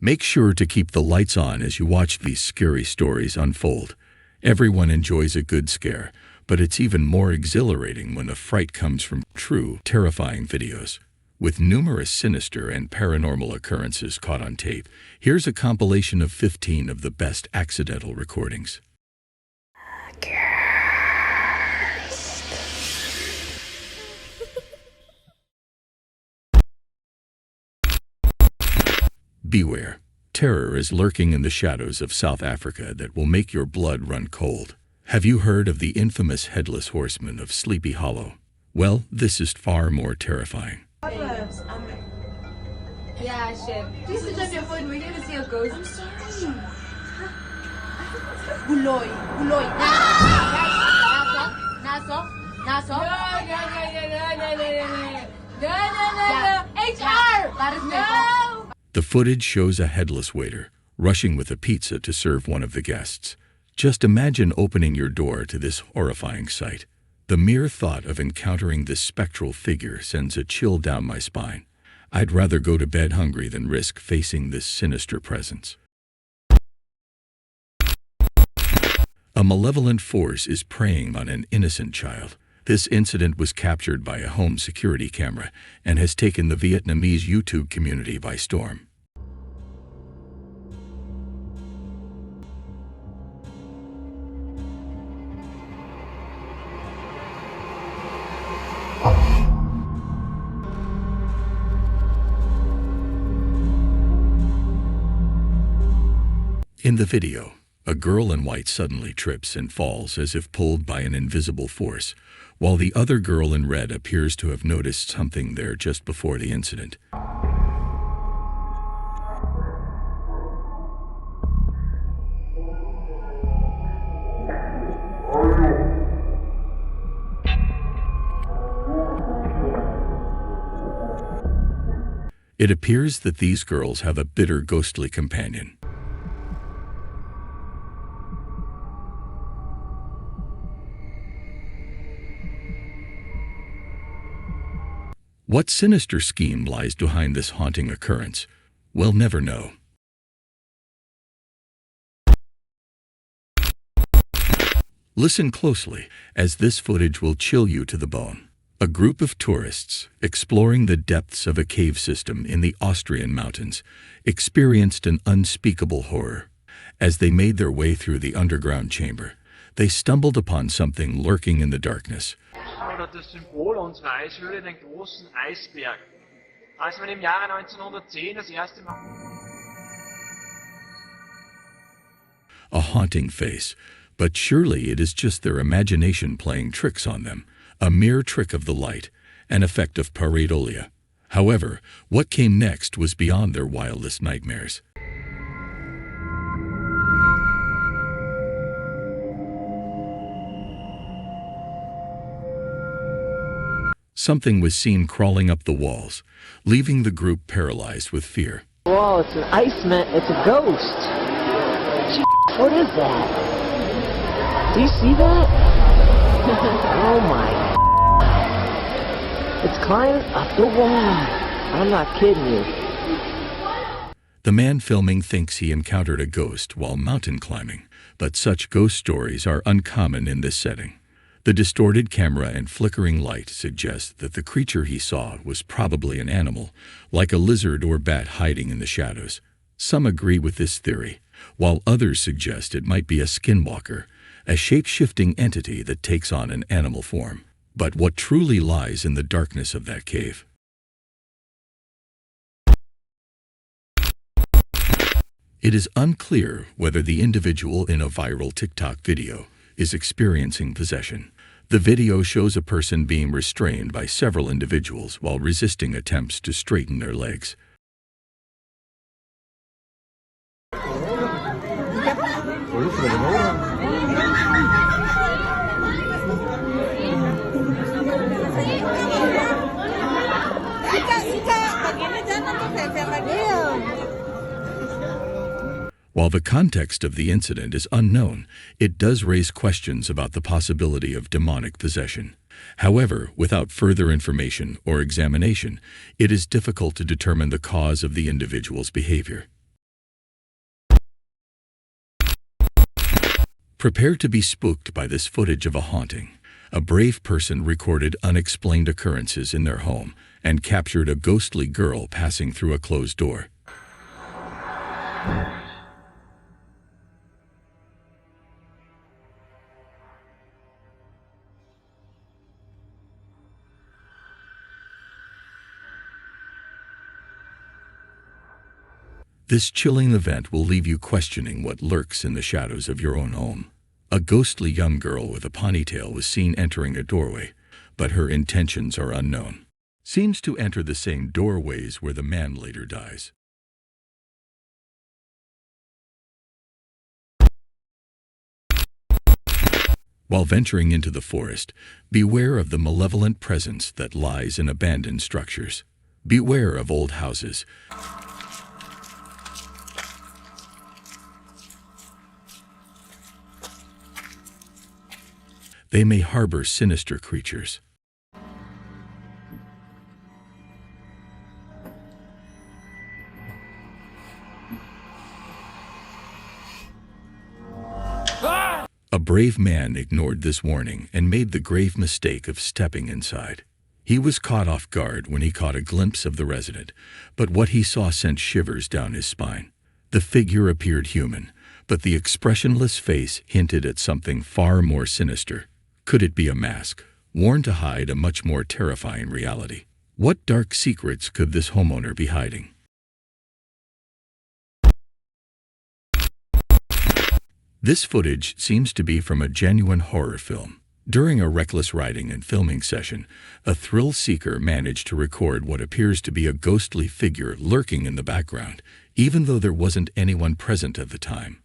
Make sure to keep the lights on as you watch these scary stories unfold. Everyone enjoys a good scare, but it's even more exhilarating when the fright comes from true, terrifying videos. With numerous sinister and paranormal occurrences caught on tape, here's a compilation of 15 of the best accidental recordings. Beware. Terror is lurking in the shadows of South Africa that will make your blood run cold. Have you heard of the infamous Headless Horseman of Sleepy Hollow? Well, this is far more terrifying. Yeah, Chef. This is just your phone. We're gonna see a ghost. I'm sorry. Buloy. Naso. No. HR. No. The footage shows a headless waiter rushing with a pizza to serve one of the guests. Just imagine opening your door to this horrifying sight. The mere thought of encountering this spectral figure sends a chill down my spine. I'd rather go to bed hungry than risk facing this sinister presence. A malevolent force is preying on an innocent child. This incident was captured by a home security camera and has taken the Vietnamese YouTube community by storm. In the video, a girl in white suddenly trips and falls as if pulled by an invisible force, while the other girl in red appears to have noticed something there just before the incident. It appears that these girls have a bitter, ghostly companion. What sinister scheme lies behind this haunting occurrence? We'll never know. Listen closely, as this footage will chill you to the bone. A group of tourists, exploring the depths of a cave system in the Austrian mountains, experienced an unspeakable horror. As they made their way through the underground chamber, they stumbled upon something lurking in the darkness. Oder das Symbol unserer Eishöhle, den großen Eisberg. Als man im Jahre 1910 das erste Mal... A haunting face, but surely it is just their imagination playing tricks on them, a mere trick of the light, an effect of pareidolia. However, what came next was beyond their wildest nightmares. Something was seen crawling up the walls, leaving the group paralyzed with fear. Whoa, it's an Iceman. It's a ghost. What is that? Do you see that? Oh my. It's climbing up the wall. I'm not kidding you. The man filming thinks he encountered a ghost while mountain climbing, but such ghost stories are uncommon in this setting. The distorted camera and flickering light suggest that the creature he saw was probably an animal, like a lizard or bat hiding in the shadows. Some agree with this theory, while others suggest it might be a skinwalker, a shape-shifting entity that takes on an animal form. But what truly lies in the darkness of that cave? It is unclear whether the individual in a viral TikTok video is experiencing possession. The video shows a person being restrained by several individuals while resisting attempts to straighten their legs. While the context of the incident is unknown, it does raise questions about the possibility of demonic possession. However, without further information or examination, it is difficult to determine the cause of the individual's behavior. Prepare to be spooked by this footage of a haunting. A brave person recorded unexplained occurrences in their home and captured a ghostly girl passing through a closed door. This chilling event will leave you questioning what lurks in the shadows of your own home. A ghostly young girl with a ponytail was seen entering a doorway, but her intentions are unknown. Seems to enter the same doorways where the man later dies. While venturing into the forest, beware of the malevolent presence that lies in abandoned structures. Beware of old houses. They may harbor sinister creatures. A brave man ignored this warning and made the grave mistake of stepping inside. He was caught off guard when he caught a glimpse of the resident, but what he saw sent shivers down his spine. The figure appeared human, but the expressionless face hinted at something far more sinister. Could it be a mask, worn to hide a much more terrifying reality? What dark secrets could this homeowner be hiding? This footage seems to be from a genuine horror film. During a reckless writing and filming session, a thrill seeker managed to record what appears to be a ghostly figure lurking in the background, even though there wasn't anyone present at the time.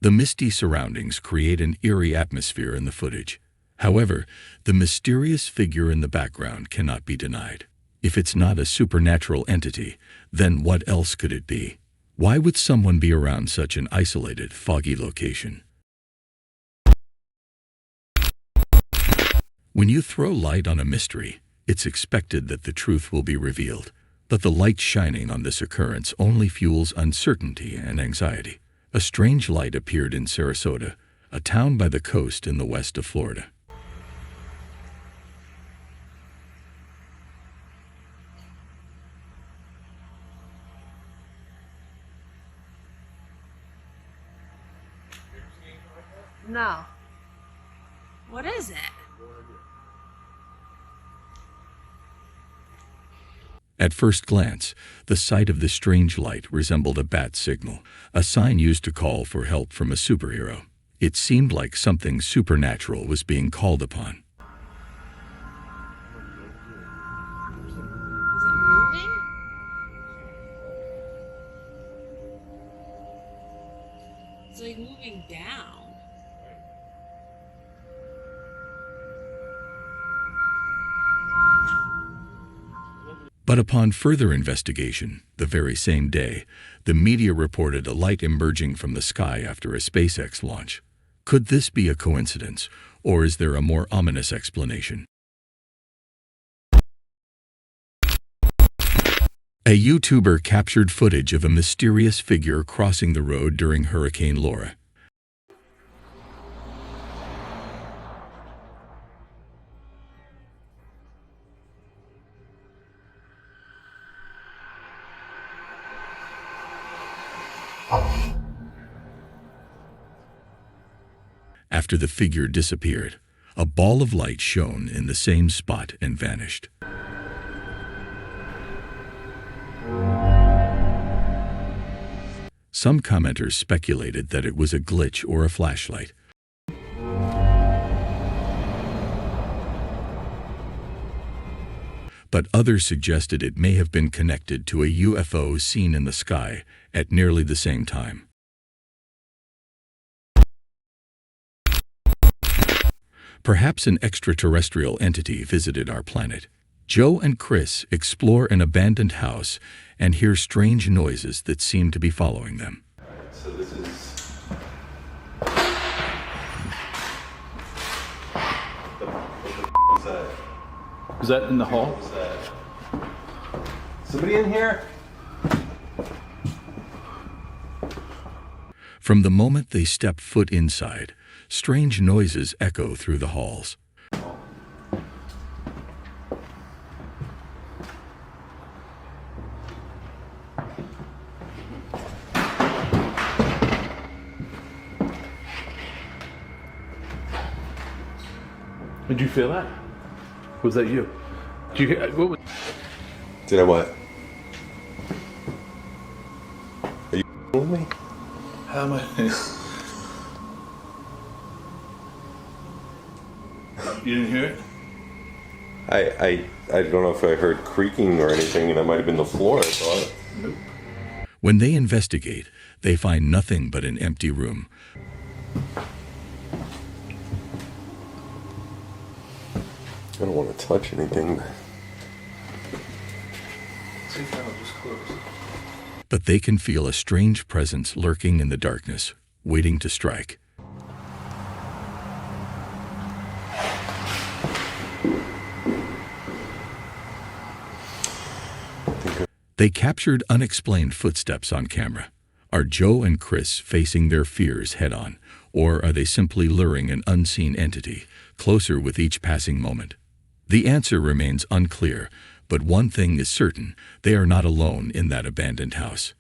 The misty surroundings create an eerie atmosphere in the footage. However, the mysterious figure in the background cannot be denied. If it's not a supernatural entity, then what else could it be? Why would someone be around such an isolated, foggy location? When you throw light on a mystery, it's expected that the truth will be revealed. But the light shining on this occurrence only fuels uncertainty and anxiety. A strange light appeared in Sarasota, a town by the coast in the west of Florida. No. What is it? At first glance, the sight of the strange light resembled a bat signal, a sign used to call for help from a superhero. It seemed like something supernatural was being called upon. Is it moving? It's like moving down. But upon further investigation, the very same day, the media reported a light emerging from the sky after a SpaceX launch. Could this be a coincidence, or is there a more ominous explanation? A YouTuber captured footage of a mysterious figure crossing the road during Hurricane Laura. After the figure disappeared, a ball of light shone in the same spot and vanished. Some commenters speculated that it was a glitch or a flashlight. But others suggested it may have been connected to a UFO seen in the sky at nearly the same time. Perhaps an extraterrestrial entity visited our planet. Joe and Chris explore an abandoned house and hear strange noises that seem to be following them. So this is Is that in the hall? Somebody in here? From the moment they step foot inside, strange noises echo through the halls. Did you feel that? Was that you? Did you hear, what was... Did I what? Are you with me? How am I? You didn't hear it? I don't know if I heard creaking or anything, and that might have been the floor, I thought. Nope. When they investigate, they find nothing but an empty room. I don't want to touch anything. But they can feel a strange presence lurking in the darkness, waiting to strike. They captured unexplained footsteps on camera. Are Joe and Chris facing their fears head-on, or are they simply luring an unseen entity closer with each passing moment? The answer remains unclear, but one thing is certain: they are not alone in that abandoned house.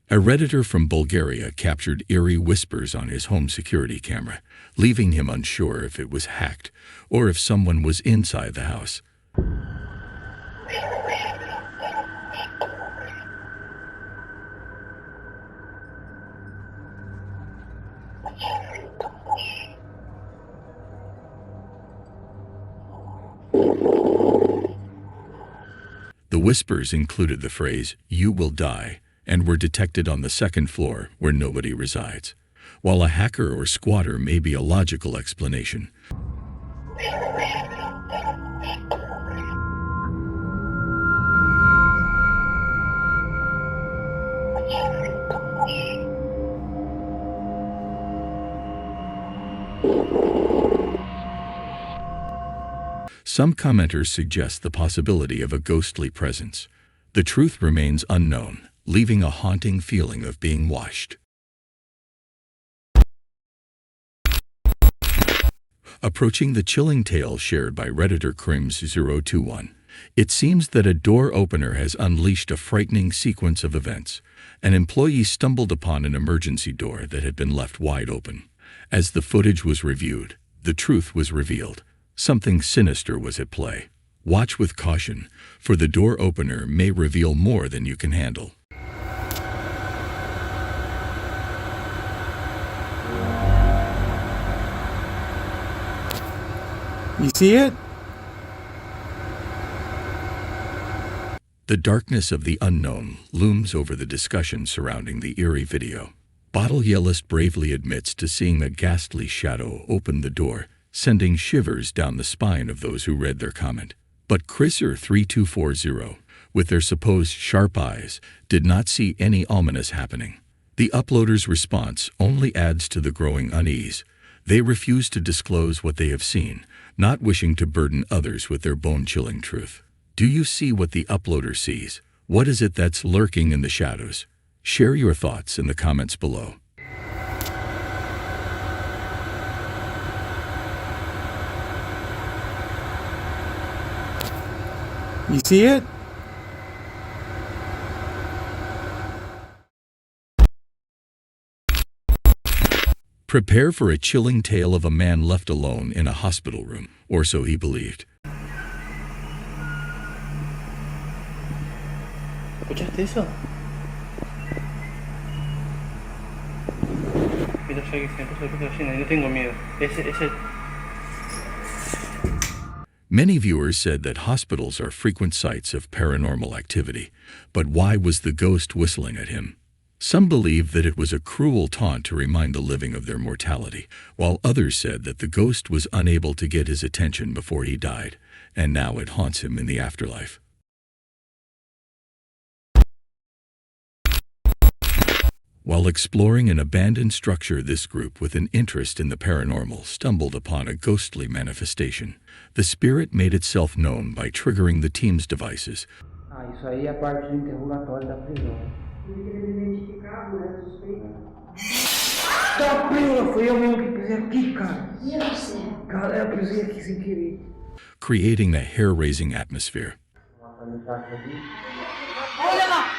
A Redditor from Bulgaria captured eerie whispers on his home security camera, leaving him unsure if it was hacked or if someone was inside the house. The whispers included the phrase, "You will die," and were detected on the second floor where nobody resides. While a hacker or squatter may be a logical explanation, some commenters suggest the possibility of a ghostly presence. The truth remains unknown, leaving a haunting feeling of being watched. Approaching the chilling tale shared by Redditor Crims021, it seems that a door opener has unleashed a frightening sequence of events. An employee stumbled upon an emergency door that had been left wide open. As the footage was reviewed, the truth was revealed. Something sinister was at play. Watch with caution, for the door opener may reveal more than you can handle. You see it? The darkness of the unknown looms over the discussion surrounding the eerie video. Bottle Yellist bravely admits to seeing a ghastly shadow open the door, sending shivers down the spine of those who read their comment. But Chriser3240, with their supposed sharp eyes, did not see any ominous happening. The uploader's response only adds to the growing unease. They refuse to disclose what they have seen, not wishing to burden others with their bone-chilling truth. Do you see what the uploader sees? What is it that's lurking in the shadows? Share your thoughts in the comments below. You see it? Prepare for a chilling tale of a man left alone in a hospital room, or so he believed. ¿Escuchaste eso? Mira, ya que se empezó a cocina y no tengo miedo. Ese... Many viewers said that hospitals are frequent sites of paranormal activity, but why was the ghost whistling at him? Some believe that it was a cruel taunt to remind the living of their mortality, while others said that the ghost was unable to get his attention before he died, and now it haunts him in the afterlife. While exploring an abandoned structure, this group with an interest in the paranormal stumbled upon a ghostly manifestation. The spirit made itself known by triggering the team's devices. Isso aí é parte do interrogatório da prisão. Tá, prima, foi eu mesmo que pisei aqui, cara. E você? Cara, eu pisei aqui sem querer. Creating a hair-raising atmosphere. Olha lá,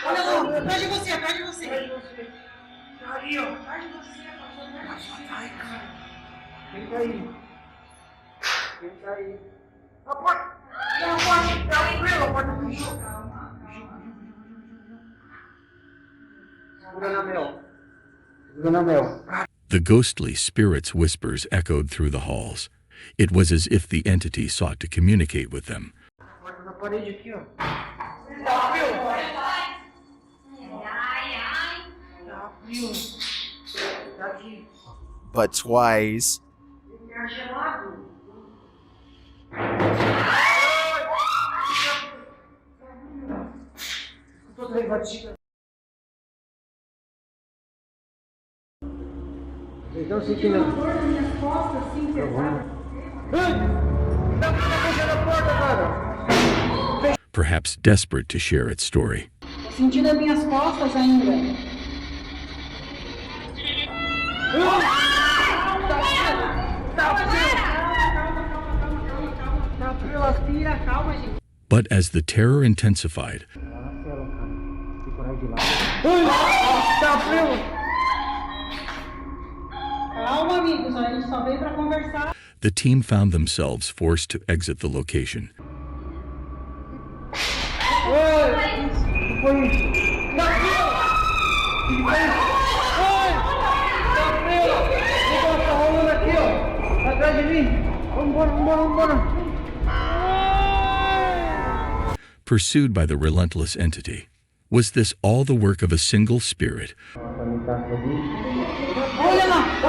atrás de você, atrás de você. Ali, ó. Atrás de você, Ai, cara. Quem tá aí? Quem tá aí? A porta! A porta fechou. Segura na mel. Segura na mel. The ghostly spirit's whispers echoed through the halls. It was as if the entity sought to communicate with them. Porta na parede aqui, ó. Tá aqui. But twice. Toda rebatida. Vocês estão sentindo a dor nas minhas costas, assim, pesada. Tá fechando a porta, cara. Perhaps desperate to share its story. sentindo as minhas costas ainda. Calma, gente. But as the terror intensified, Calma, amigos, a gente só veio pra conversar. the team found themselves forced to exit the location. Pursued by the relentless entity. Was this all the work of a single spirit? Olha lá,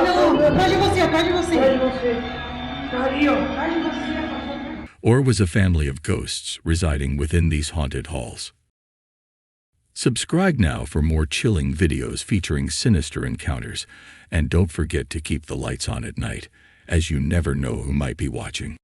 atrás de você, atrás de você. Atrás de você. Or was a family of ghosts residing within these haunted halls? Subscribe now for more chilling videos featuring sinister encounters, and don't forget to keep the lights on at night, as you never know who might be watching.